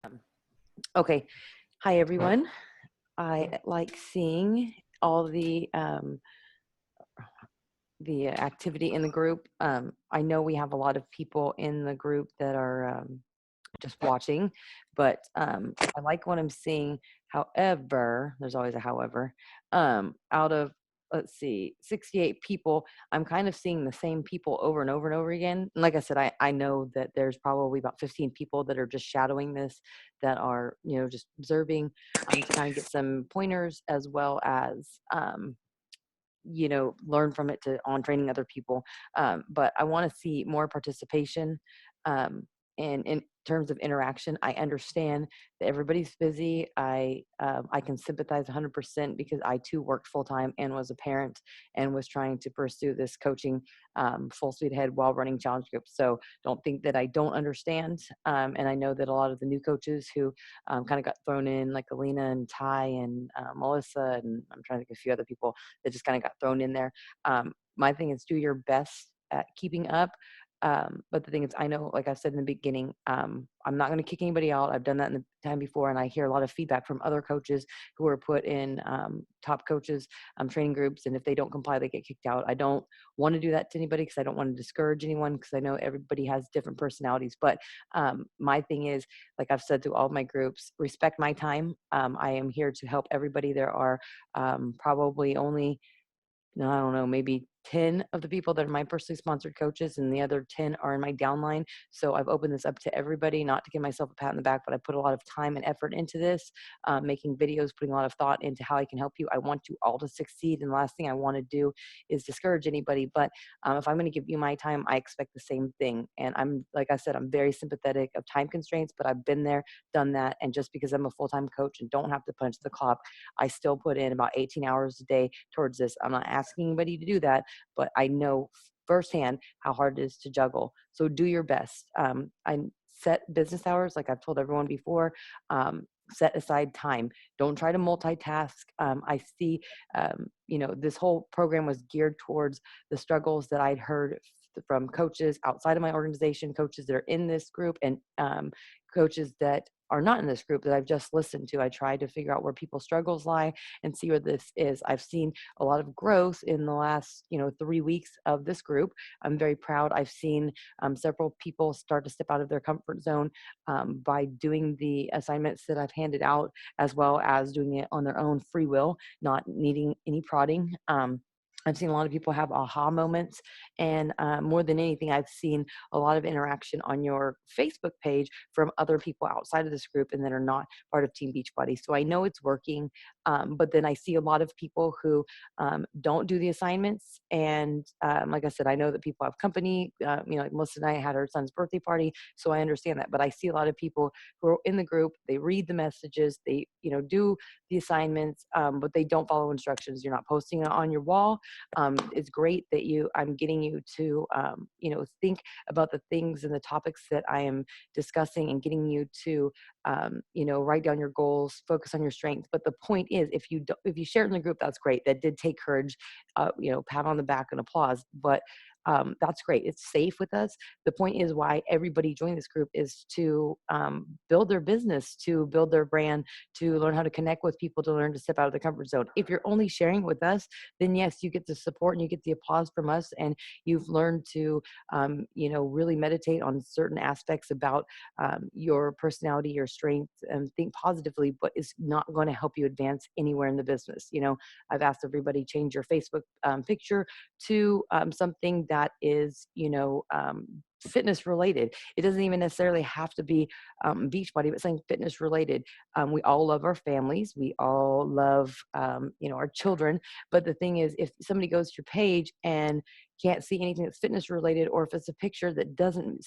Um, Okay. Hi, everyone. I like seeing all the activity in the group. I know we have a lot of people in the group that are just watching, but I like what I'm seeing. However, there's always a however. Out of, let's see, 68 people, I'm kind of seeing the same people over and over and over again. And like I said, I know that there's probably about 15 people that are just shadowing this, that are, just observing, to kind of get some pointers, as well as, learn from it to on training other people. But I want to see more participation. Um, and in terms of interaction, I understand that everybody's busy. I can sympathize 100%, because I too worked full time and was a parent and was trying to pursue this coaching full speed ahead while running challenge groups. So don't think that I don't understand. And I know that a lot of the new coaches who kind of got thrown in, like Alina and Ty and Melissa, and I'm trying to think of a few other people that just kind of got thrown in there. My thing is, do your best at keeping up. But the thing is, I know, like I said in the beginning, I'm not going to kick anybody out. I've done that in the time before, and I hear a lot of feedback from other coaches who are put in top coaches training groups, and if they don't comply, they get kicked out. I don't want to do that to anybody, because I don't want to discourage anyone, because I know everybody has different personalities. But my thing is, like I've said to all of my groups, respect my time. I am here to help everybody. There are probably only, no, I don't know, maybe 10 of the people that are my personally sponsored coaches, and the other 10 are in my downline. So I've opened this up to everybody, not to give myself a pat on the back, but I put a lot of time and effort into this, making videos, putting a lot of thought into how I can help you. I want you all to succeed. And the last thing I want to do is discourage anybody. But if I'm going to give you my time, I expect the same thing. And I'm, like I said, I'm very sympathetic of time constraints, but I've been there, done that. And just because I'm a full-time coach and don't have to punch the clock, I still put in about 18 hours a day towards this. I'm not asking anybody to do that, but I know firsthand how hard it is to juggle. So do your best. I set business hours, like I've told everyone before. Set aside time. Don't try to multitask. I see, this whole program was geared towards the struggles that I'd heard from coaches outside of my organization, coaches that are in this group, and coaches that are not in this group that I've just listened to. I try to figure out where people's struggles lie and see where this is. I've seen a lot of growth in the last, 3 weeks of this group. I'm very proud. I've seen several people start to step out of their comfort zone by doing the assignments that I've handed out, as well as doing it on their own free will, not needing any prodding. I've seen a lot of people have aha moments, and more than anything, I've seen a lot of interaction on your Facebook page from other people outside of this group and that are not part of Team Beachbody. So I know it's working, but then I see a lot of people who don't do the assignments. And like I said, I know that people have company. Like Melissa and I had her son's birthday party, so I understand that. But I see a lot of people who are in the group. They read the messages, they do the assignments, but they don't follow instructions. You're not posting it on your wall. It's great that I'm getting you to think about the things and the topics that I am discussing, and getting you to write down your goals, focus on your strengths. But the point is, if you share it in the group, that's great. That did take courage, pat on the back and applause. But that's great. It's safe with us. The point is, why everybody joined this group is to build their business, to build their brand, to learn how to connect with people, to learn to step out of the comfort zone. If you're only sharing with us, then yes, you get the support and you get the applause from us, and you've learned to really meditate on certain aspects about your personality, your strengths, and think positively. But it's not going to help you advance anywhere in the business. I've asked everybody, change your Facebook picture to something that is fitness related. It doesn't even necessarily have to be Beachbody, but something fitness related. We all love our families. We all love our children. But the thing is, if somebody goes to your page and can't see anything that's fitness related, or if it's a picture that doesn't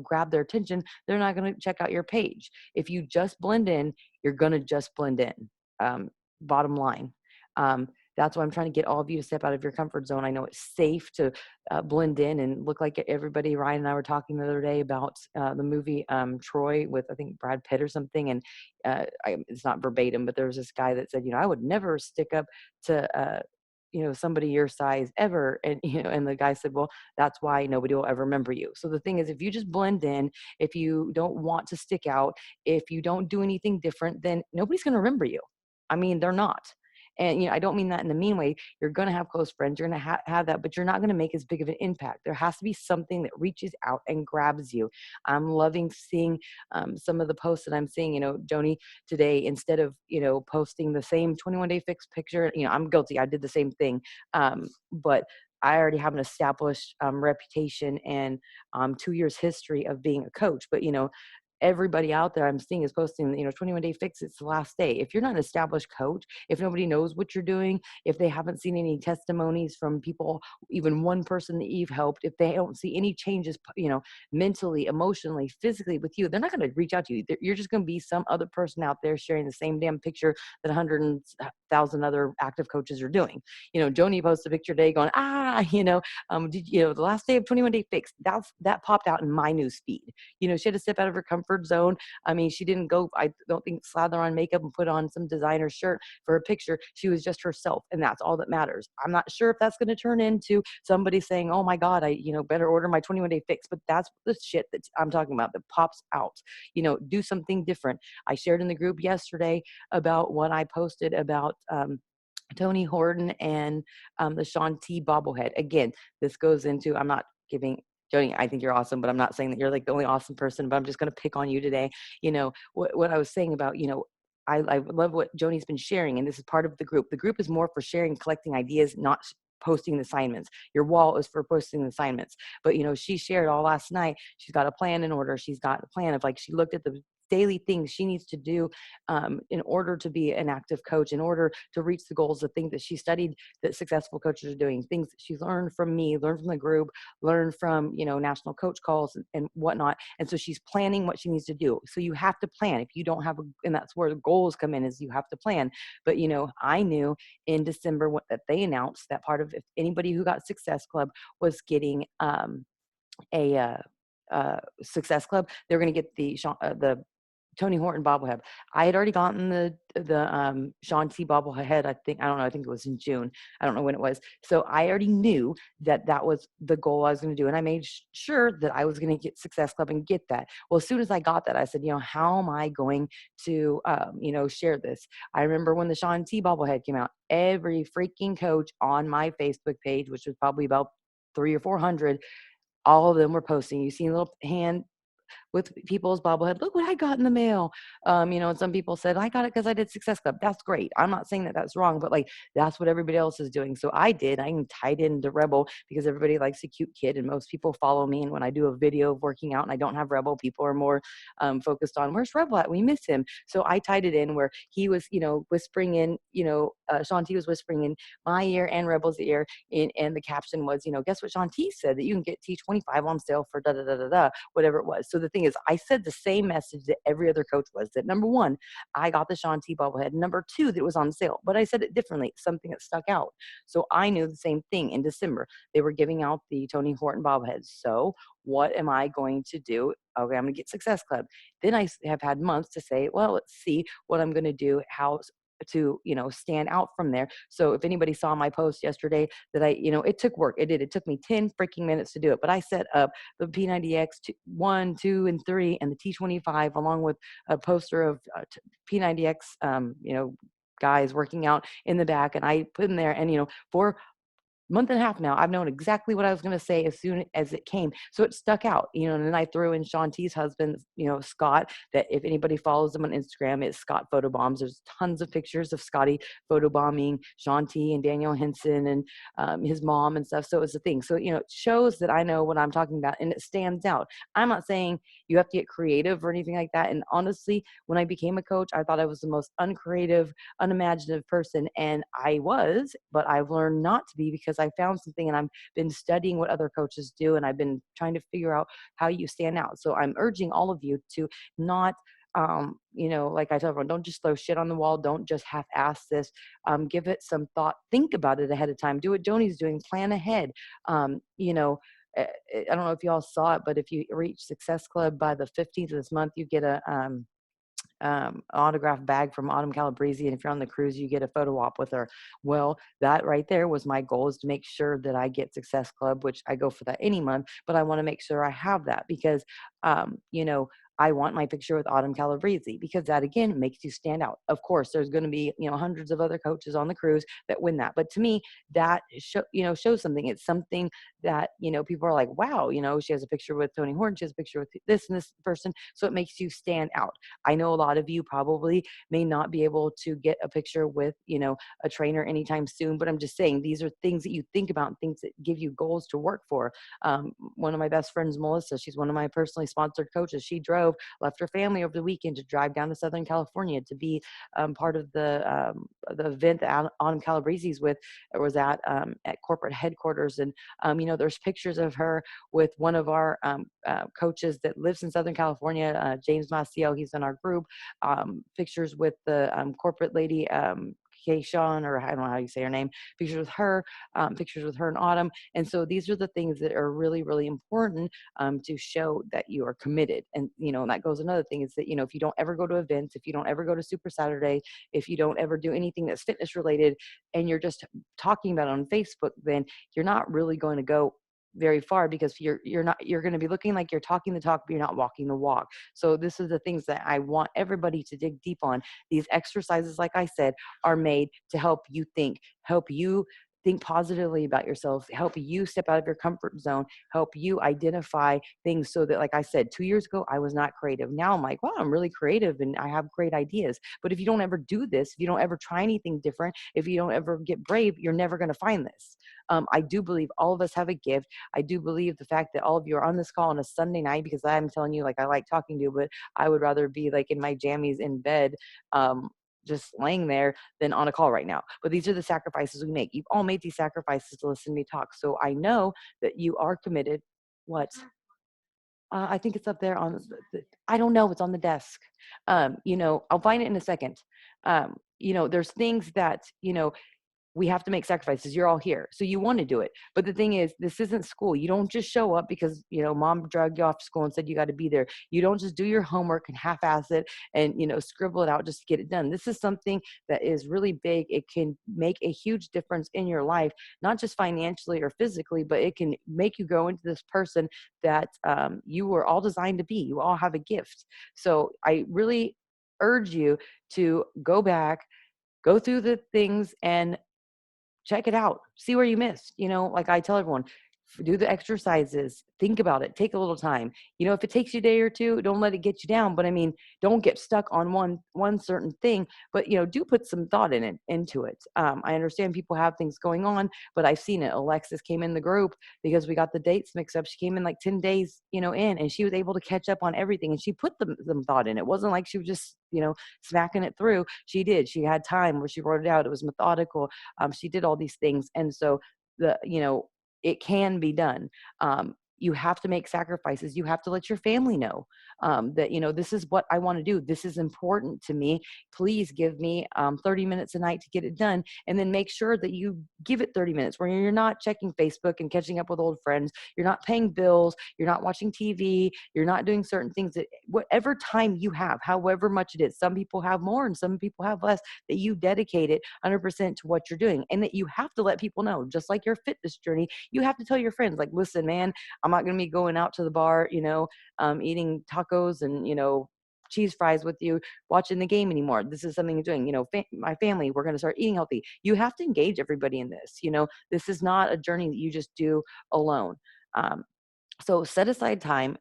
grab their attention, they're not going to check out your page. If you just blend in, you're going to just blend in. Bottom line. That's why I'm trying to get all of you to step out of your comfort zone. I know it's safe to blend in and look like everybody. Ryan and I were talking the other day about the movie Troy, with I think Brad Pitt or something, and it's not verbatim, but there was this guy that said, I would never stick up to somebody your size ever. And, and the guy said, well, that's why nobody will ever remember you. So the thing is, if you just blend in, if you don't want to stick out, if you don't do anything different, then nobody's going to remember you. I mean, they're not. And, I don't mean that in the mean way. You're going to have close friends. You're going to have that, but you're not going to make as big of an impact. There has to be something that reaches out and grabs you. I'm loving seeing some of the posts that I'm seeing, Joni today, instead of, posting the same 21 day fix picture, I'm guilty. I did the same thing. But I already have an established reputation and 2 years history of being a coach. But, everybody out there I'm seeing is posting, 21 day fix, it's the last day. If you're not an established coach, if nobody knows what you're doing, if they haven't seen any testimonies from people, even one person that you've helped, if they don't see any changes, mentally, emotionally, physically with you, they're not going to reach out to you. You're just going to be some other person out there sharing the same damn picture that 100,000 other active coaches are doing. Joni posted a picture today going, the last day of 21 day fix, that popped out in my news feed. She had to step out of her comfort zone. I mean, she didn't go, I don't think, slather on makeup and put on some designer shirt for a picture. She was just herself, and that's all that matters. I'm not sure if that's going to turn into somebody saying, oh my God, I better order my 21 day fix, but that's the shit that I'm talking about that pops out. Do something different. I shared in the group yesterday about what I posted about Tony Horton and the Shaun T bobblehead. Again, this goes into, I'm not giving, Joni, I think you're awesome, but I'm not saying that you're like the only awesome person, but I'm just going to pick on you today. What I was saying about, I love what Joni's been sharing, and this is part of the group. The group is more for sharing, collecting ideas, not posting the assignments. Your wall is for posting the assignments. But, she shared all last night. She's got a plan in order. She's got a plan of, like, she looked at the daily things she needs to do in order to be an active coach, in order to reach the goals, the things that she studied that successful coaches are doing, things that she's learned from me, learned from the group, learned from, national coach calls and whatnot. And so she's planning what she needs to do. So you have to plan. If you don't have and that's where the goals come in, is you have to plan. But, I knew in December that they announced that part of, if anybody who got Success Club was getting a Success Club, they're going to get the Tony Horton bobblehead. I had already gotten the Shaun T bobblehead. I don't know. I think it was in June. I don't know when it was. So I already knew that was the goal I was going to do, and I made sure that I was going to get Success Club and get that. Well, as soon as I got that, I said, how am I going to, share this? I remember when the Shaun T bobblehead came out, every freaking coach on my Facebook page, which was probably about 300 or 400, all of them were posting. You see a little hand with people's bobblehead. Look what I got in the mail. And some people said, I got it because I did Success Club. That's great. I'm not saying that that's wrong, but like, that's what everybody else is doing. So I tied into Rebel because everybody likes a cute kid and most people follow me. And when I do a video of working out and I don't have Rebel, people are more focused on, where's Rebel at? We miss him. So I tied it in where he was, whispering in, Shaun T was whispering in my ear and Rebel's ear. And the caption was, guess what Shaun T said? That you can get T25 on sale for da da da da da, whatever it was. So the thing is, I said the same message that every other coach was, that number one, I got the Shaun T bobblehead. Number two, that it was on sale, but I said it differently, something that stuck out. So I knew the same thing in December. They were giving out the Tony Horton bobbleheads. So what am I going to do? Okay, I'm going to get Success Club. Then I have had months to say, well, let's see what I'm going to do, how to stand out from there. So if anybody saw my post yesterday, that it took work. It took me 10 freaking minutes to do it, but I set up the P90X 1, 2, and 3 and the T25 along with a poster of P90X guys working out in the back, and I put in there, and for month and a half now, I've known exactly what I was going to say as soon as it came. So it stuck out, and then I threw in Shaun T's husband, Scott, that if anybody follows him on Instagram, it's Scott Photobombs. There's tons of pictures of Scotty photobombing Shaun T and Daniel Henson and his mom and stuff. So it's a thing. So, it shows that I know what I'm talking about and it stands out. I'm not saying you have to get creative or anything like that. And honestly, when I became a coach, I thought I was the most uncreative, unimaginative person. And I was, but I've learned not to be, because I found something and I've been studying what other coaches do. And I've been trying to figure out how you stand out. So I'm urging all of you to not, like I tell everyone, don't just throw shit on the wall. Don't just half-ass this. Give it some thought. Think about it ahead of time. Do what Joni's doing. Plan ahead. I don't know if y'all saw it, but if you reach Success Club by the 15th of this month, you get a autograph bag from Autumn Calabrese, and if you're on the cruise, you get a photo op with her. Well, that right there was my goal, is to make sure that I get Success Club, which I go for that any month, but I want to make sure I have that because, you know, I want my picture with Autumn Calabrese because that again makes you stand out. Of course, there's going to be, you know, hundreds of other coaches on the cruise that win that, but to me, that shows something. It's something that, you know, people are like, wow, you know, she has a picture with Tony Horton, she has a picture with this and this person, so it makes you stand out. I know a lot of you probably may not be able to get a picture with, you know, a trainer anytime soon, but I'm just saying these are things that you think about and things that give you goals to work for. One of my best friends, Melissa, she's one of my personally sponsored coaches. She left her family over the weekend to drive down to Southern California to be part of the event that Autumn Calabrese's was at corporate headquarters. And, you know, there's pictures of her with one of our coaches that lives in Southern California, James Maciel. He's in our group. Pictures with the corporate lady, Kayshawn, or I don't know how you say her name, pictures with her and Autumn. And so these are the things that are really, really important to show that you are committed. And, you know, and that goes another thing is that, you know, if you don't ever go to events, if you don't ever go to Super Saturday, if you don't ever do anything that's fitness related and you're just talking about it on Facebook, then you're not really going to go very far because you're going to be looking like you're talking the talk, but you're not walking the walk. So this is the things that I want everybody to dig deep on. These exercises, like I said, are made to help you think positively about yourself, help you step out of your comfort zone, help you identify things so that, like I said, 2 years ago, I was not creative. Now I'm like, wow, I'm really creative and I have great ideas. But if you don't ever do this, if you don't ever try anything different, if you don't ever get brave, you're never going to find this. I do believe all of us have a gift. I do believe the fact that all of you are on this call on a Sunday night, because I'm telling you, like, I like talking to you, but I would rather be like in my jammies in bed, just laying there than on a call right now. But these are the sacrifices we make. You've all made these sacrifices to listen to me talk. So I know that you are committed. What? I think it's up there on I don't know. It's on the desk. You know, I'll find it in a second. You know, there's things that, you know, we have to make sacrifices. You're all here, so you want to do it. But the thing is, this isn't school. You don't just show up because, you know, mom dragged you off to school and said you got to be there. You don't just do your homework and half-ass it and, you know, scribble it out just to get it done. This is something that is really big. It can make a huge difference in your life, not just financially or physically, but it can make you grow into this person that you were all designed to be. You all have a gift. So I really urge you to go back, go through the things and check it out. See where you missed. You know, like I tell everyone, do the exercises, think about it, take a little time. You know, if it takes you a day or two, don't let it get you down. But I mean, don't get stuck on one certain thing. But, you know, do put some thought into it. I understand people have things going on, but I've seen it. Alexis came in the group because we got the dates mixed up. She came in like 10 days, you know, and she was able to catch up on everything, and she put some thought in. It wasn't like she was just, you know, smacking it through. She did. She had time where she wrote it out. It was methodical. She did all these things. And so you know, it can be done. You have to make sacrifices. You have to let your family know that, you know, this is what I want to do. This is important to me. Please give me 30 minutes a night to get it done. And then make sure that you give it 30 minutes where you're not checking Facebook and catching up with old friends. You're not paying bills. You're not watching TV. You're not doing certain things that whatever time you have, however much it is. Some people have more and some people have less, that you dedicate it 100% to what you're doing, and that you have to let people know, just like your fitness journey. You have to tell your friends, like, listen, man, I'm not going to be going out to the bar, you know, eating tacos and, you know, cheese fries with you watching the game anymore. This is something you're doing. You know, my family, we're going to start eating healthy. You have to engage everybody in this. You know, this is not a journey that you just do alone. So set aside time,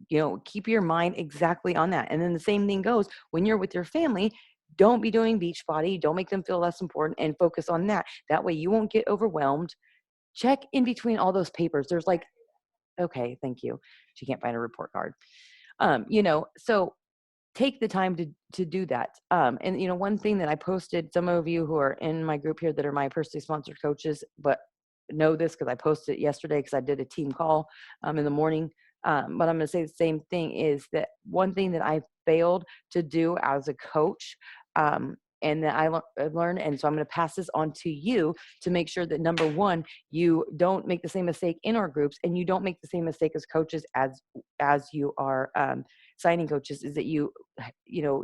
you know, keep your mind exactly on that. And then the same thing goes when you're with your family. Don't be doing Beachbody. Don't make them feel less important, and focus on that. That way you won't get overwhelmed. Check in between all those papers. There's like, okay, thank you. She can't find a report card. You know, so take the time to do that. And you know, one thing that I posted, some of you who are in my group here that are my personally sponsored coaches, but know this because I posted it yesterday because I did a team call in the morning. But I'm going to say the same thing, is that one thing that I failed to do as a coach, and that I learned, and so I'm going to pass this on to you to make sure that, number one, you don't make the same mistake in our groups, and you don't make the same mistake as coaches as you are signing coaches is that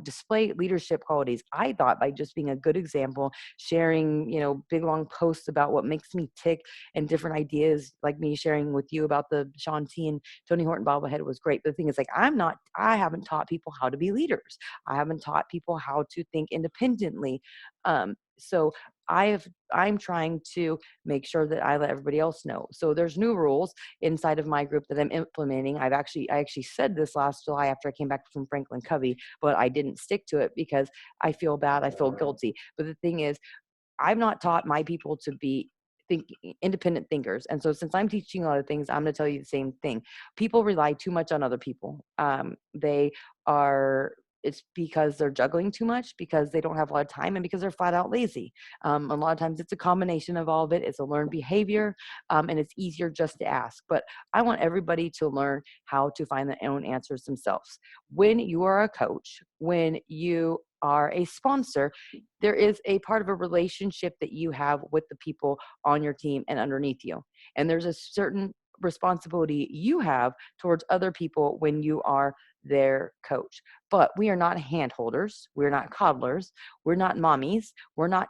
display leadership qualities. I thought by just being a good example, sharing, big long posts about what makes me tick and different ideas, like me sharing with you about the Sean T and Tony Horton bobblehead was great. But the thing is, like, I haven't taught people how to be leaders. I haven't taught people how to think independently. So I'm trying to make sure that I let everybody else know. So there's new rules inside of my group that I'm implementing. I actually said this last July after I came back from Franklin Covey, but I didn't stick to it because I feel bad. I feel guilty. But the thing is, I've not taught my people to be independent thinkers. And so since I'm teaching a lot of things, I'm going to tell you the same thing. People rely too much on other people. They are It's because they're juggling too much, because they don't have a lot of time, and because they're flat out lazy. A lot of times it's a combination of all of it. It's a learned behavior, and it's easier just to ask. But I want everybody to learn how to find their own answers themselves. When you are a coach, when you are a sponsor, there is a part of a relationship that you have with the people on your team and underneath you. And there's a certain responsibility you have towards other people when you are their coach. But we are not hand holders. We're not coddlers. We're not mommies. We're not,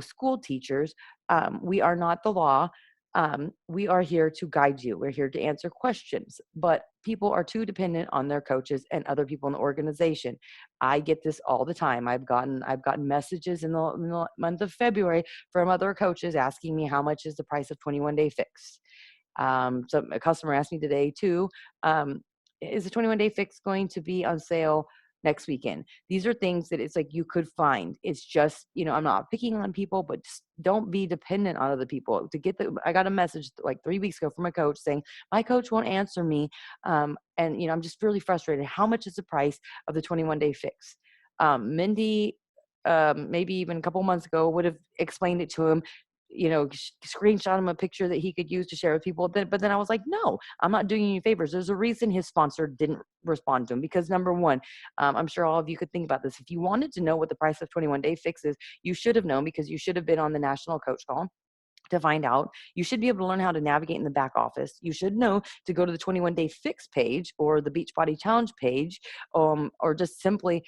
school teachers. We are not the law. We are here to guide you. We're here to answer questions. But people are too dependent on their coaches and other people in the organization. I get this all the time. I've gotten messages in the month of February from other coaches asking me how much is the price of 21-day fix. So a customer asked me today too, is the 21-day fix going to be on sale next weekend? These are things that it's like you could find. It's just, I'm not picking on people, but just don't be dependent on other people. I got a message like 3 weeks ago from a coach saying, my coach won't answer me. And, I'm just really frustrated. How much is the price of the 21-day fix? Mindy, maybe even a couple months ago, would have explained it to him, screenshot him a picture that he could use to share with people. But then I was like, no, I'm not doing you any favors. There's a reason his sponsor didn't respond to him, because number one, I'm sure all of you could think about this. If you wanted to know what the price of 21-day fix is, you should have known, because you should have been on the national coach call to find out. You should be able to learn how to navigate in the back office. You should know to go to the 21-day fix page or the Beachbody Challenge page, or just simply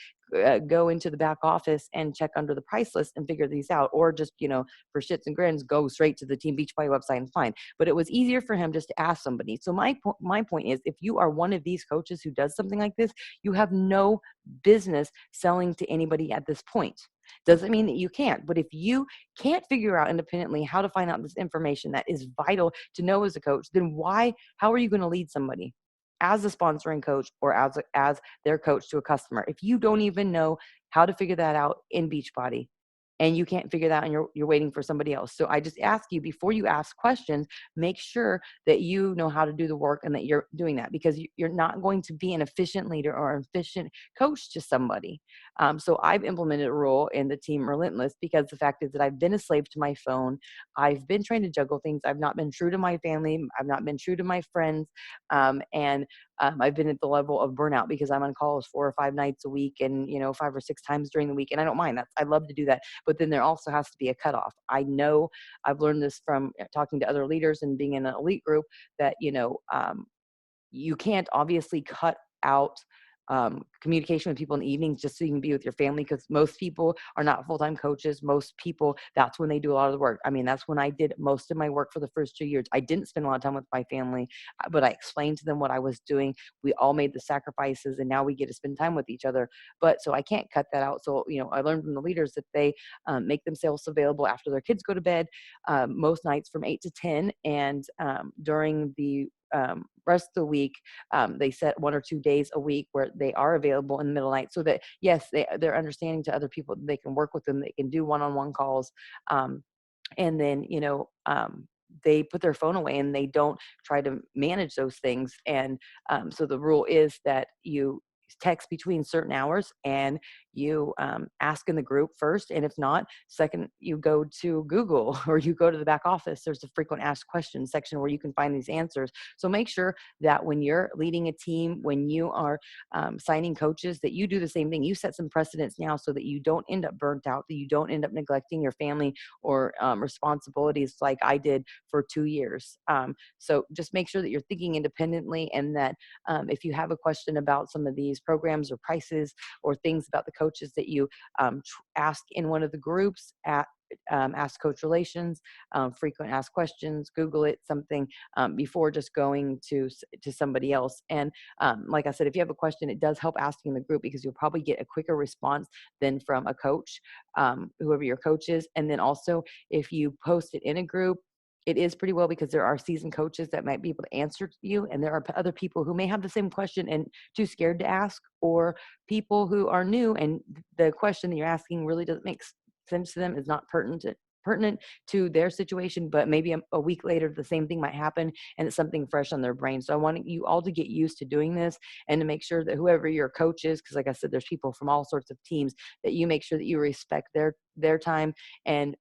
go into the back office and check under the price list and figure these out, or just, for shits and grins, go straight to the Team Beachbody website and find. But it was easier for him just to ask somebody. So my point is, if you are one of these coaches who does something like this, you have no business selling to anybody at this point. Doesn't mean that you can't, but if you can't figure out independently how to find out this information that is vital to know as a coach, then how are you going to lead somebody as a sponsoring coach or as their coach to a customer if you don't even know how to figure that out in Beachbody? And you can't figure that out, and you're waiting for somebody else. So I just ask you, before you ask questions, make sure that you know how to do the work and that you're doing that, because you're not going to be an efficient leader or an efficient coach to somebody. So I've implemented a rule in the team Relentless, because the fact is that I've been a slave to my phone. I've been trying to juggle things. I've not been true to my family. I've not been true to my friends. And I've been at the level of burnout, because I'm on calls 4 or 5 nights a week, and 5 or 6 times during the week. And I don't mind that. I love to do that. But then there also has to be a cutoff. I know I've learned this from talking to other leaders and being in an elite group, that, you can't obviously cut out communication with people in the evenings just so you can be with your family, because most people are not full-time coaches. Most people, that's when they do a lot of the work. I mean, that's when I did most of my work for the first 2 years. I didn't spend a lot of time with my family, but I explained to them what I was doing. We all made the sacrifices, and now we get to spend time with each other. But so I can't cut that out. So, I learned from the leaders that they make themselves available after their kids go to bed, most nights from 8 to 10, and during the rest of the week, they set 1 or 2 days a week where they are available in the middle of the night, so that, yes, they're understanding to other people. They can work with them. They can do one-on-one calls. And then, they put their phone away and they don't try to manage those things. And so the rule is that you text between certain hours, and you ask in the group first, and if not, second, you go to Google or you go to the back office. There's a frequent asked questions section where you can find these answers. So make sure that when you're leading a team, when you are signing coaches, that you do the same thing. You set some precedents now, so that you don't end up burnt out, that you don't end up neglecting your family or responsibilities like I did for 2 years. So just make sure that you're thinking independently, and that if you have a question about some of these programs or prices or things about the coaches that you ask in one of the groups at Ask Coach Relations, frequent ask questions, Google it, something before just going to somebody else. And like I said, if you have a question, it does help asking the group because you'll probably get a quicker response than from a coach, whoever your coach is. And then also, if you post it in a group, it is pretty well because there are seasoned coaches that might be able to answer you, and there are other people who may have the same question and too scared to ask, or people who are new and the question that you're asking really doesn't make sense to them, is not pertinent to their situation, but maybe a week later the same thing might happen and it's something fresh on their brain. So I want you all to get used to doing this and to make sure that whoever your coach is, because like I said, there's people from all sorts of teams, that you make sure that you respect their time and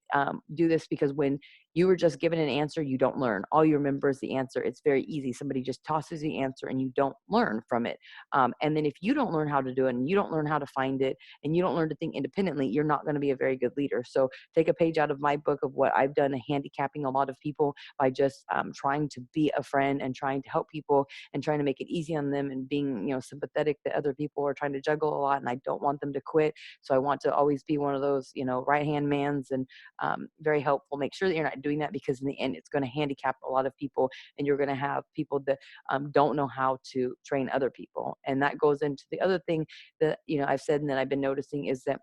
do this, because when you were just given an answer, you don't learn. All you remember is the answer. It's very easy. Somebody just tosses the answer and you don't learn from it. And then if you don't learn how to do it and you don't learn how to find it and you don't learn to think independently, you're not going to be a very good leader. So take a page out of my book of what I've done, handicapping a lot of people by just trying to be a friend and trying to help people and trying to make it easy on them, and being, sympathetic that other people are trying to juggle a lot and I don't want them to quit. So I want to always be one of those, right-hand mans and very helpful. Make sure that you're not doing that, because in the end, it's going to handicap a lot of people, and you're going to have people that don't know how to train other people. And that goes into the other thing that, I've said and that I've been noticing is that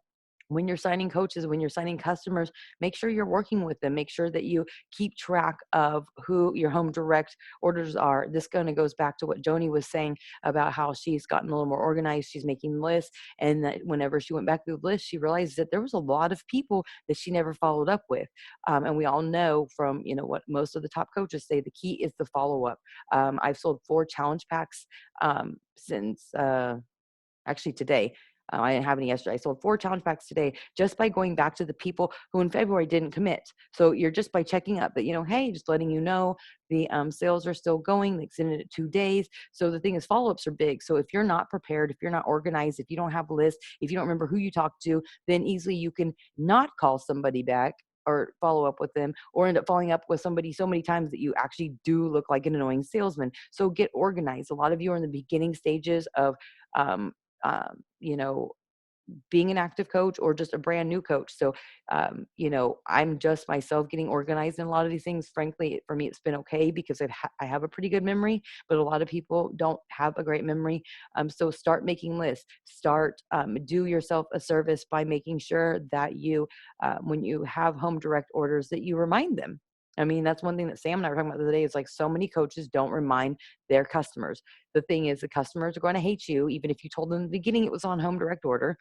when you're signing coaches, when you're signing customers, make sure you're working with them. Make sure that you keep track of who your home direct orders are. This kind of goes back to what Joni was saying about how she's gotten a little more organized. She's making lists. And that whenever she went back through the list, she realized that there was a lot of people that she never followed up with. And we all know from, what most of the top coaches say, the key is the follow-up. I've sold 4 challenge packs since actually today. I didn't have any yesterday. I sold 4 challenge packs today just by going back to the people who in February didn't commit. So you're just by checking up that, hey, just letting you know the sales are still going. They extended it 2 days. So the thing is, follow-ups are big. So if you're not prepared, if you're not organized, if you don't have a list, if you don't remember who you talked to, then easily you can not call somebody back or follow up with them, or end up following up with somebody so many times that you actually do look like an annoying salesman. So get organized. A lot of you are in the beginning stages of um, you know, being an active coach or just a brand new coach. So, I'm just myself getting organized in a lot of these things. Frankly, for me, it's been okay because I have a pretty good memory, but a lot of people don't have a great memory. So start making lists. Start, do yourself a service by making sure that you, when you have home direct orders, that you remind them. I mean, that's one thing that Sam and I were talking about the other day. Is like, so many coaches don't remind their customers. The thing is, the customers are going to hate you, even if you told them in the beginning it was on home direct order.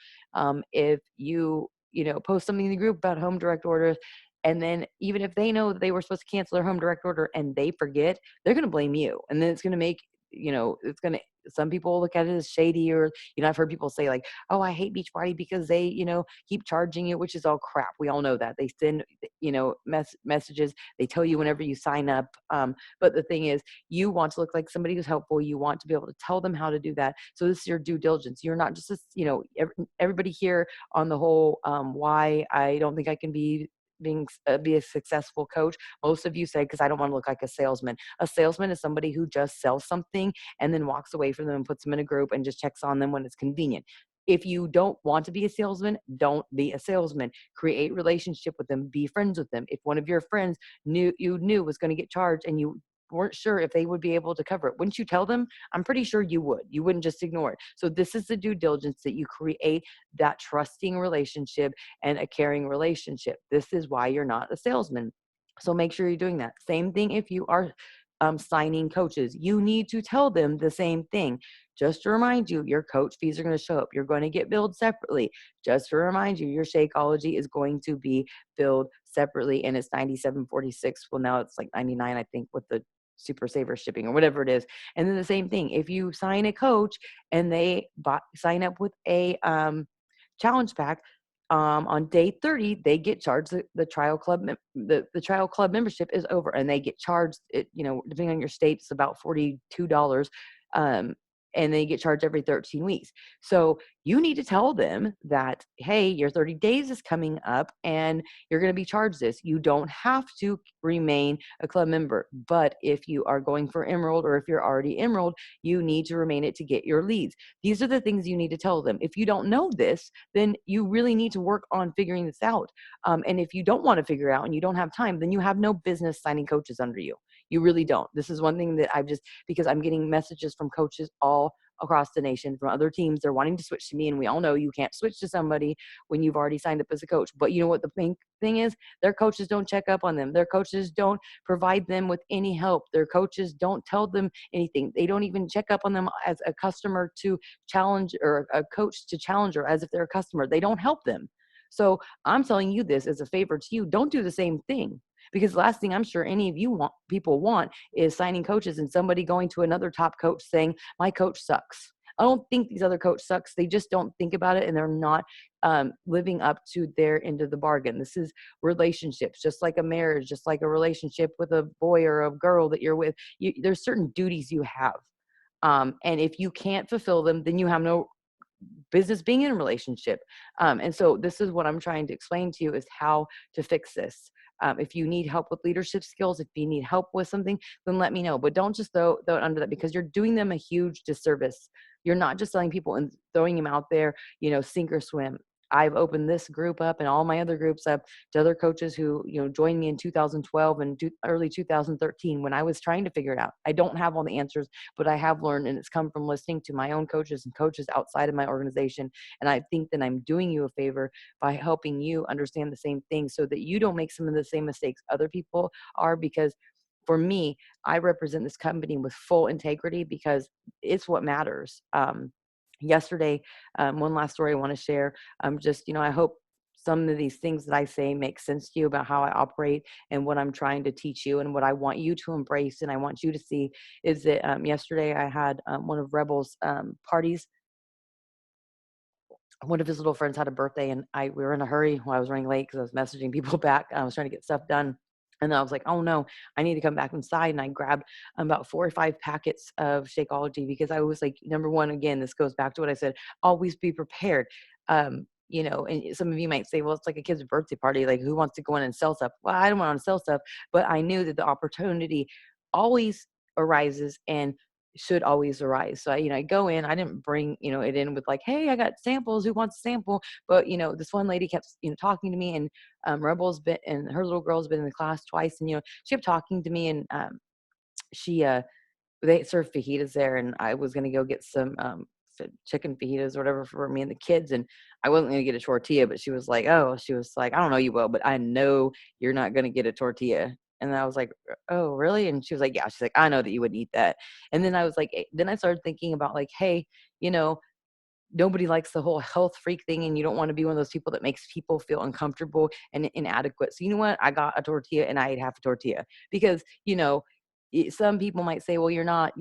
If you post something in the group about home direct orders, and then even if they know that they were supposed to cancel their home direct order and they forget, they're going to blame you, and then it's going to make, it's going to, some people look at it as shady, or I've heard people say like, oh, I hate Beachbody because they keep charging you, which is all crap. We all know that they send messages, they tell you whenever you sign up, but the thing is, you want to look like somebody who's helpful. You want to be able to tell them how to do that. So this is your due diligence. You're not just everybody here on the whole, why I don't think I can be a successful coach. Most of you say, because I don't want to look like a salesman. A salesman is somebody who just sells something and then walks away from them and puts them in a group and just checks on them when it's convenient. If you don't want to be a salesman, don't be a salesman. Create relationship with them. Be friends with them. If one of your friends knew was going to get charged and you weren't sure if they would be able to cover it, wouldn't you tell them? I'm pretty sure you would. You wouldn't just ignore it. So this is the due diligence, that you create that trusting relationship and a caring relationship. This is why you're not a salesman. So make sure you're doing that. Same thing if you are signing coaches. You need to tell them the same thing. Just to remind you, your coach fees are going to show up. You're going to get billed separately. Just to remind you, your Shakeology is going to be billed separately, and it's $97.46. Well, now it's like $99, I think, with the Super Saver shipping or whatever it is. And then the same thing, if you sign a coach and they sign up with a challenge pack, on day 30, they get charged the trial club. The trial club membership is over, and they get charged. It, depending on your state, it's about $42. and they get charged every 13 weeks. So you need to tell them that, hey, your 30 days is coming up and you're going to be charged this. You don't have to remain a club member, but if you are going for Emerald, or if you're already Emerald, you need to remain it to get your leads. These are the things you need to tell them. If you don't know this, then you really need to work on figuring this out. And if you don't want to figure out and you don't have time, then you have no business signing coaches under you. You really don't. This is one thing that I've just, because I'm getting messages from coaches all across the nation from other teams. They're wanting to switch to me, and we all know you can't switch to somebody when you've already signed up as a coach. But you know what the main thing is? Their coaches don't check up on them. Their coaches don't provide them with any help. Their coaches don't tell them anything. They don't even check up on them as a customer to challenge, or a coach to challenger as if they're a customer. They don't help them. So I'm telling you this as a favor to you. Don't do the same thing, because the last thing I'm sure any of you people want is signing coaches and somebody going to another top coach saying, my coach sucks. I don't think these other coach sucks. They just don't think about it, and they're not living up to their end of the bargain. This is relationships, just like a marriage, just like a relationship with a boy or a girl that you're with. There's certain duties you have. And if you can't fulfill them, then you have no business being in a relationship. And so this is what I'm trying to explain to you, is how to fix this. If you need help with leadership skills, if you need help with something, then let me know. But don't just throw it under that, because you're doing them a huge disservice. You're not just selling people and throwing them out there, sink or swim. I've opened this group up and all my other groups up to other coaches who, joined me in 2012 and early 2013 when I was trying to figure it out. I don't have all the answers, but I have learned, and it's come from listening to my own coaches and coaches outside of my organization. And I think that I'm doing you a favor by helping you understand the same thing, so that you don't make some of the same mistakes other people are. Because for me, I represent this company with full integrity, because it's what matters. Yesterday, one last story I want to share. I hope some of these things that I say make sense to you about how I operate and what I'm trying to teach you, and what I want you to embrace and I want you to see is that yesterday I had one of Rebel's parties. One of his little friends had a birthday, and we were in a hurry while I was running late because I was messaging people back. I was trying to get stuff done. And then I was like, oh no, I need to come back inside. And I grabbed about 4 or 5 packets of Shakeology, because I was like, number one, again, this goes back to what I said, always be prepared. And some of you might say, well, it's like a kid's birthday party. Like, who wants to go in and sell stuff? Well, I don't want to sell stuff, but I knew that the opportunity always arises and should always arise. So I go in, I didn't bring, it in with like, hey, I got samples, who wants a sample? But, this one lady kept, talking to me, and Rebel's been, and her little girl's been in the class twice. And, she kept talking to me, and she, they served fajitas there, and I was going to go get some, chicken fajitas or whatever for me and the kids. And I wasn't going to get a tortilla, but she was like, I don't know you will, but I know you're not going to get a tortilla. And I was like, oh, really? And she was like, yeah. She's like, I know that you wouldn't eat that. And then I was like, then I started thinking about like, hey, you know, nobody likes the whole health freak thing, and you don't want to be one of those people that makes people feel uncomfortable and inadequate. So you know what? I got a tortilla and I ate half a tortilla, because, some people might say, well, you're not,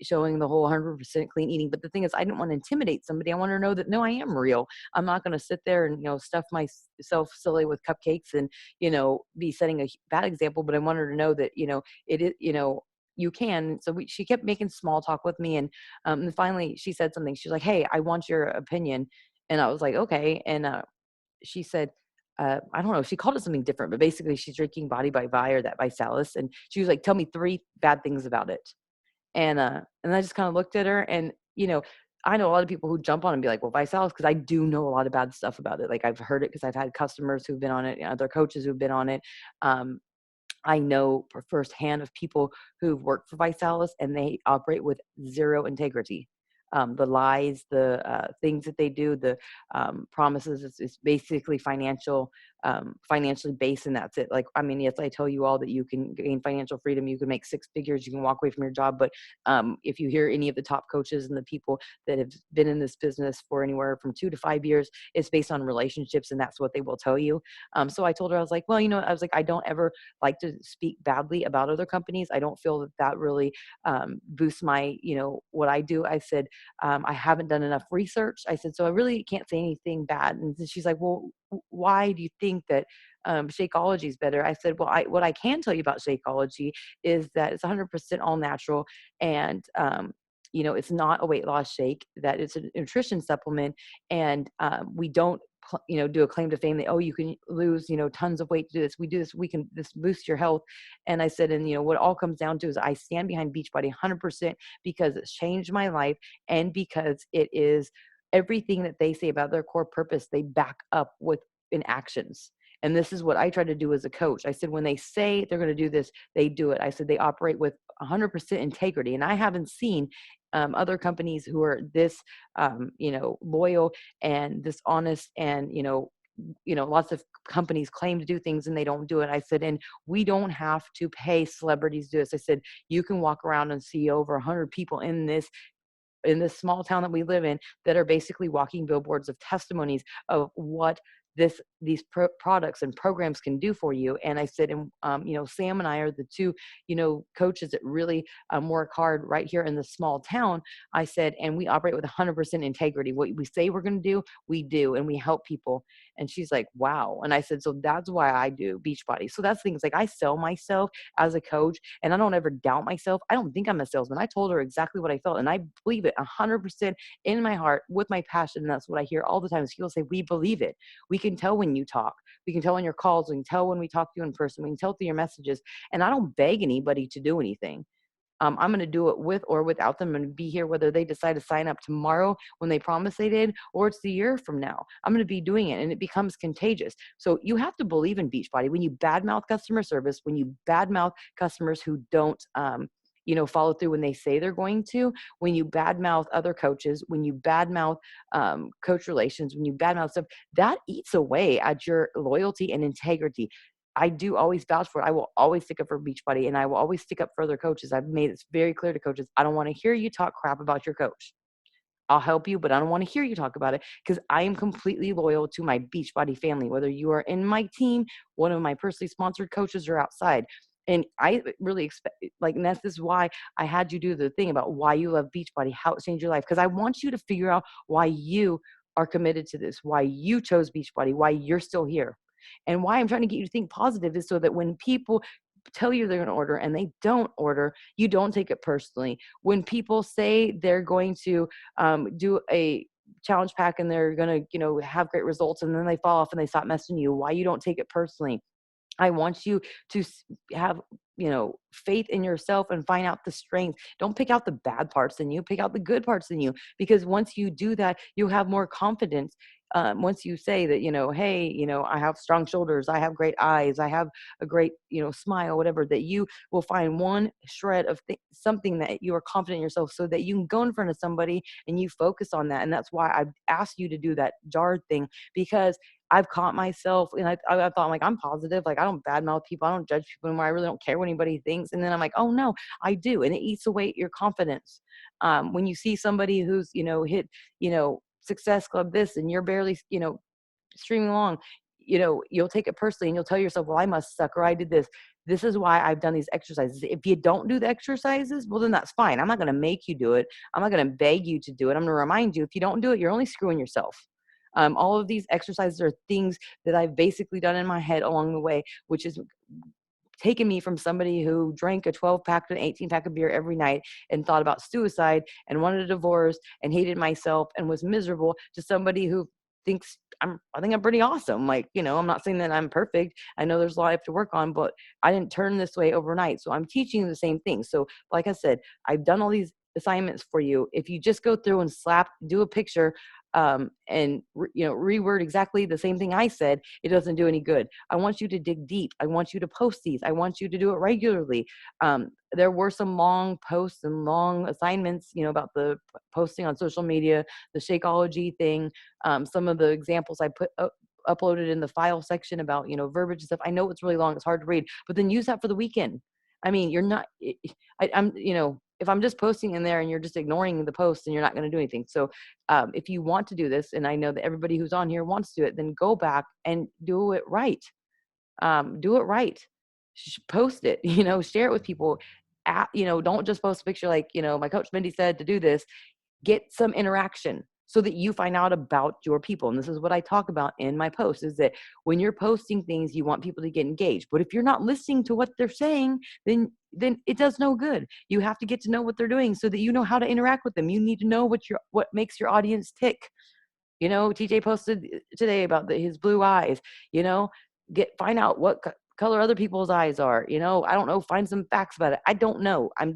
showing the whole 100% clean eating. But the thing is, I didn't want to intimidate somebody. I want to know that, no, I am real. I'm not going to sit there and, stuff myself silly with cupcakes and, be setting a bad example. But I want her to know that, it is, you can. So she kept making small talk with me. And finally she said something. She's like, hey, I want your opinion. And I was like, okay. And she said, I don't know, she called it something different, but basically she's drinking Body by Vi, or that ViSalus. And she was like, tell me 3 bad things about it. And I just kind of looked at her, and, I know a lot of people who jump on and be like, well, ViSalus, because I do know a lot of bad stuff about it. Like, I've heard it because I've had customers who've been on it, other coaches who've been on it. I know firsthand of people who've worked for ViSalus, and they operate with zero integrity. The lies, the things that they do, the promises, it's basically financially based, and that's it. Like, I mean, yes, I tell you all that you can gain financial freedom, you can make 6 figures, you can walk away from your job. But if you hear any of the top coaches and the people that have been in this business for anywhere from 2 to 5 years, it's based on relationships, and that's what they will tell you. So I told her, I was like, well, I was like, I don't ever like to speak badly about other companies. I don't feel that really boosts my, what I do. I said, I haven't done enough research. I said, so I really can't say anything bad. And she's like, well, why do you think that Shakeology is better? I said, well, what I can tell you about Shakeology is that it's 100% all natural. And, it's not a weight loss shake, that it's a nutrition supplement. And we don't do a claim to fame that, oh, you can lose tons of weight to do this, we do this, we can this boost your health. And I said, and what it all comes down to is I stand behind Beachbody 100% because it's changed my life, and because it is everything that they say about their core purpose, they back up with in actions. And this is what I try to do as a coach. I said, when they say they're going to do this, they do it. I said, they operate with 100% integrity. And I haven't seen other companies who are this, loyal and this honest, and, lots of companies claim to do things and they don't do it. I said, and we don't have to pay celebrities to do this. I said, you can walk around and see over 100 people in this small town that we live in that are basically walking billboards of testimonies of what these products and programs can do for you. And I said, and Sam and I are the two coaches that really work hard right here in this small town. I said, and we operate with 100% integrity. What we say we're going to do, we do, and we help people. And she's like, wow. And I said, so that's why I do Beachbody. So that's things like, I sell myself as a coach, and I don't ever doubt myself. I don't think I'm a salesman. I told her exactly what I felt, and I believe it 100% in my heart with my passion. And that's what I hear all the time is people say, we believe it. We can tell when you talk. We can tell on your calls. We can tell when we talk to you in person. We can tell through your messages. And I don't beg anybody to do anything. I'm going to do it with or without them, and be here whether they decide to sign up tomorrow when they promise they did, or it's the year from now. I'm going to be doing it, and it becomes contagious. So you have to believe in Beachbody. When you badmouth customer service, when you badmouth customers who don't, follow through when they say they're going to, when you badmouth other coaches, when you badmouth coach relations, when you badmouth stuff, that eats away at your loyalty and integrity. I do always vouch for it. I will always stick up for Beachbody, and I will always stick up for other coaches. I've made it very clear to coaches, I don't want to hear you talk crap about your coach. I'll help you, but I don't want to hear you talk about it, because I am completely loyal to my Beachbody family, whether you are in my team, one of my personally sponsored coaches, or outside. And I really expect, and this is why I had you do the thing about why you love Beachbody, how it changed your life, because I want you to figure out why you are committed to this, why you chose Beachbody, why you're still here. And why I'm trying to get you to think positive is so that when people tell you they're going to order and they don't order, you don't take it personally. When people say they're going to do a challenge pack and they're going to, have great results, and then they fall off and they stop messaging you, why you don't take it personally. I want you to have, faith in yourself and find out the strength. Don't pick out the bad parts in you, pick out the good parts in you, because once you do that, you have more confidence. Once you say that, hey, I have strong shoulders, I have great eyes, I have a great, smile, whatever, that you will find one shred of something that you are confident in yourself, so that you can go in front of somebody and you focus on that. And that's why I've asked you to do that jar thing, because I've caught myself, and I thought, like, I'm positive, like, I don't badmouth people, I don't judge people anymore, I really don't care what anybody thinks. And then I'm like, oh no, I do, and it eats away at your confidence. When you see somebody who's hit success club this, and you're barely streaming along, you'll take it personally, and you'll tell yourself, well, I must suck, or I did this. This is why I've done these exercises. If you don't do the exercises, well, then that's fine. I'm not going to make you do it. I'm not going to beg you to do it. I'm going to remind you, if you don't do it, you're only screwing yourself. All of these exercises are things that I've basically done in my head along the way, which is taken me from somebody who drank a 12-pack to an 18-pack of beer every night and thought about suicide and wanted a divorce and hated myself and was miserable, to somebody who thinks I think I'm pretty awesome. Like, I'm not saying that I'm perfect. I know there's a lot I have to work on, but I didn't turn this way overnight. So I'm teaching you the same thing. So like I said, I've done all these assignments for you. If you just go through and do a picture, and reword exactly the same thing I said, it doesn't do any good. I want you to dig deep. I want you to post these. I want you to do it regularly. There were some long posts and long assignments, about the posting on social media, the Shakeology thing, some of the examples I put uploaded in the file section about, verbiage and stuff. I know it's really long, it's hard to read, but then use that for the weekend. I mean, you're not, I'm, if I'm just posting in there and you're just ignoring the post, and you're not going to do anything. So if you want to do this, and I know that everybody who's on here wants to do it, then go back and do it right. Do it right. Post it, share it with people. Don't just post a picture like, my coach Mindy said to do this. Get some interaction. so that you find out about your people. And this is what I talk about in my posts, is that when you're posting things, you want people to get engaged. But if you're not listening to what they're saying, then it does no good. You have to get to know what they're doing so that you know how to interact with them. You need to know what makes your audience tick. TJ posted today about his blue eyes. Find out what color other people's eyes are. I don't know. Find some facts about it. I don't know. I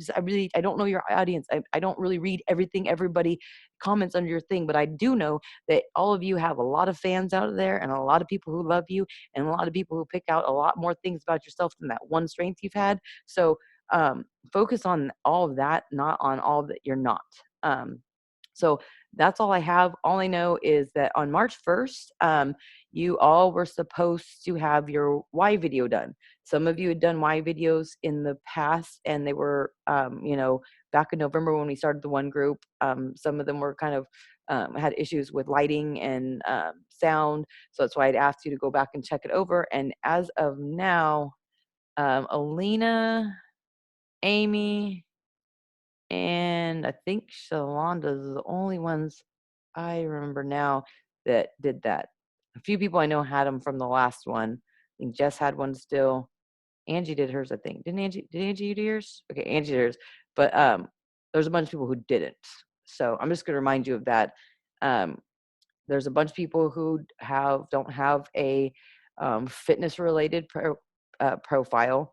don't know your audience. I don't really read everything everybody comments under your thing, but I do know that all of you have a lot of fans out there and a lot of people who love you and a lot of people who pick out a lot more things about yourself than that one strength you've had. So focus on all of that, not on all that you're not. So that's all I have. All I know is that on March 1st, you all were supposed to have your Y video done. Some of you had done Y videos in the past, and they were, back in November when we started the one group. Some of them were kind of had issues with lighting and sound. So that's why I'd asked you to go back and check it over. And as of now, Alina, Amy, and I think Shalonda's the only ones I remember now that did that. A few people I know had them from the last one. I think Jess had one still. Angie did hers, I think. Did Angie do yours? Okay, Angie did hers. But there's a bunch of people who didn't. So I'm just gonna remind you of that. There's a bunch of people who don't have a fitness related profile.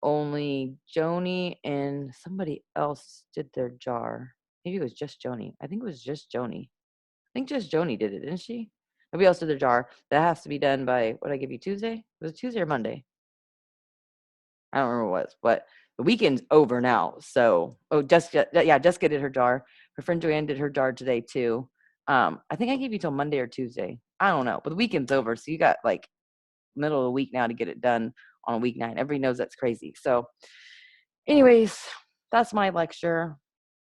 Only Joni and somebody else did their jar. Maybe it was just Joni. I think it was just Joni. I think just Joni did it, didn't she? Nobody else did their jar. That has to be done by, what did I give you, Tuesday? Was it Tuesday or Monday? I don't remember what it was, but the weekend's over now. So, Jessica did her jar. Her friend Joanne did her jar today too. I think I gave you till Monday or Tuesday. I don't know, but the weekend's over. So you got like middle of the week now to get it done on a weeknight. Everybody knows that's crazy. So anyways, that's my lecture.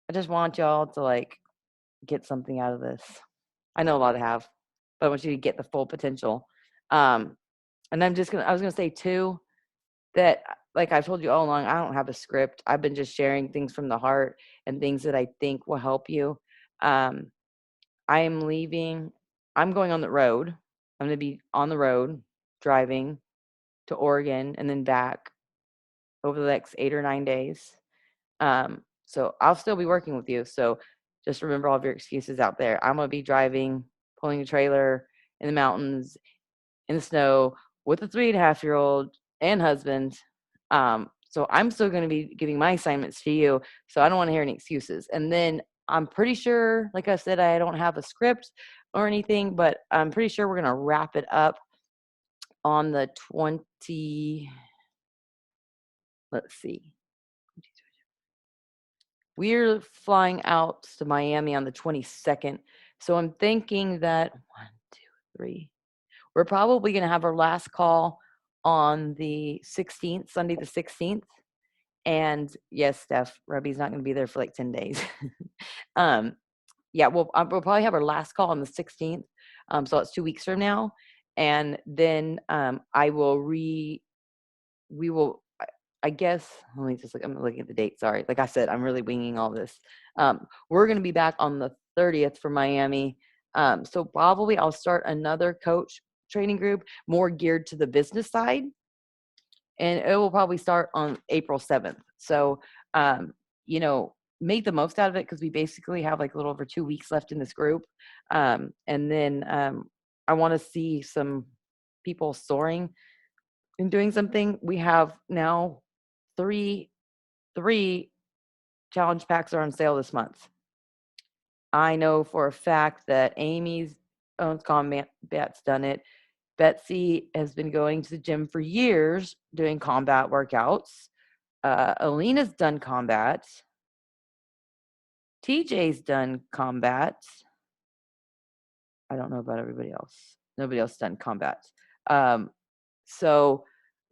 I just want y'all to get something out of this. I know a lot have, but I want you to get the full potential. And I was gonna say too, that like I've told you all along, I don't have a script. I've been just sharing things from the heart and things that I think will help you. I am leaving. I'm going on the road. I'm going to be on the road driving to Oregon and then back over the next 8 or 9 days. So I'll still be working with you. So just remember all of your excuses out there. I'm going to be driving, pulling a trailer in the mountains, in the snow with a 3.5-year-old and husband. So I'm still going to be giving my assignments to you. So I don't want to hear any excuses. And then I'm pretty sure, like I said, I don't have a script or anything, but I'm pretty sure we're going to wrap it up on the 20. Let's see. We're flying out to Miami on the 22nd. So I'm thinking that 1, 2, 3. We're probably going to have our last call on the 16th, Sunday the 16th. And yes, Steph, Ruby's not going to be there for like 10 days. Yeah, we'll probably have our last call on the 16th. So it's 2 weeks from now. And then we will, I guess, let me just look, I'm looking at the date. Sorry. Like I said, I'm really winging all this. We're going to be back on the 30th for Miami. So probably I'll start another coach training group more geared to the business side. And it will probably start on April 7th. So, make the most out of it because we basically have like a little over 2 weeks left in this group. And then I want to see some people soaring and doing something. We have now three challenge packs are on sale this month. I know for a fact that Amy's owns Combat's done it. Betsy has been going to the gym for years doing combat workouts. Alina's done combat. TJ's done combat. I don't know about everybody else. Nobody else done combat. So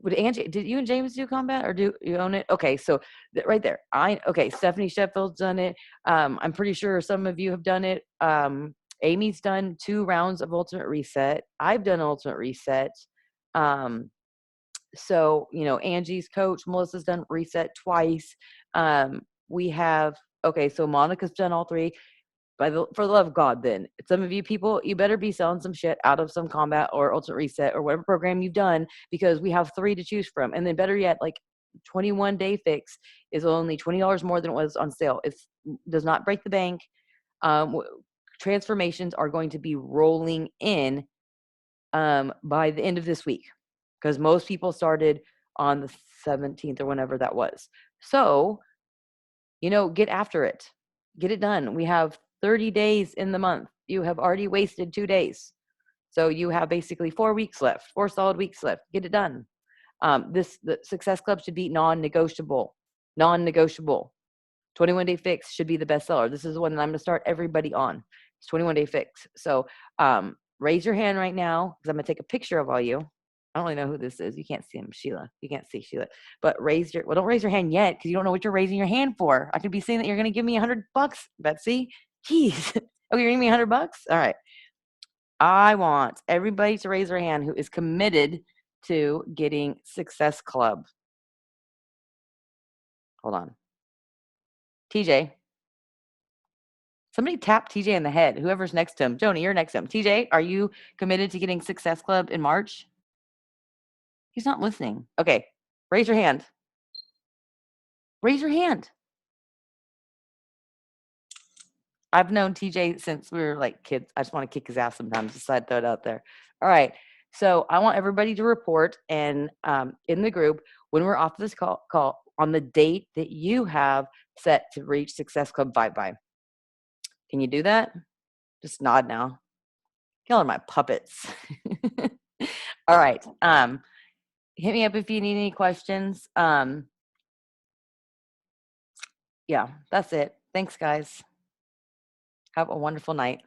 did you and James do combat or do you own it? Okay, so right there. Stephanie Sheffield's done it. I'm pretty sure some of you have done it. Amy's done 2 rounds of Ultimate Reset. I've done Ultimate Reset. So, Angie's coach, Melissa's done Reset twice. So Monica's done all 3. for the love of God, then some of you people, you better be selling some shit out of some combat or ultimate reset or whatever program you've done, because we have 3 to choose from. And then better yet, like 21 day fix is only $20 more than it was on sale. It does not break the bank. Transformations are going to be rolling in by the end of this week, because most people started on the 17th or whenever that was. So, get after it. Get it done. We have 30 days in the month. You have already wasted 2 days. So you have basically 4 weeks left, 4 solid weeks left. Get it done. The Success Club should be non-negotiable. Non-negotiable. 21 Day Fix should be the bestseller. This is the one that I'm going to start everybody on. It's 21 Day Fix. So raise your hand right now, because I'm going to take a picture of all you. I don't really know who this is. You can't see him, Sheila. You can't see Sheila. But don't raise your hand yet, because you don't know what you're raising your hand for. I could be saying that you're going to give me $100, Betsy. Jeez. Okay, you're giving me $100? All right. I want everybody to raise their hand who is committed to getting Success Club. Hold on. TJ. Somebody tap TJ in the head, whoever's next to him. Joni, you're next to him. TJ, are you committed to getting Success Club in March? He's not listening. Okay, raise your hand. Raise your hand. I've known TJ since we were like kids. I just want to kick his ass sometimes. Decide to throw it out there. All right. So I want everybody to report and in the group when we're off this call on the date that you have set to reach Success Club Vibe. Can you do that? Just nod now. Y'all are my puppets. All right. Hit me up if you need any questions. Yeah, that's it. Thanks, guys. Have a wonderful night.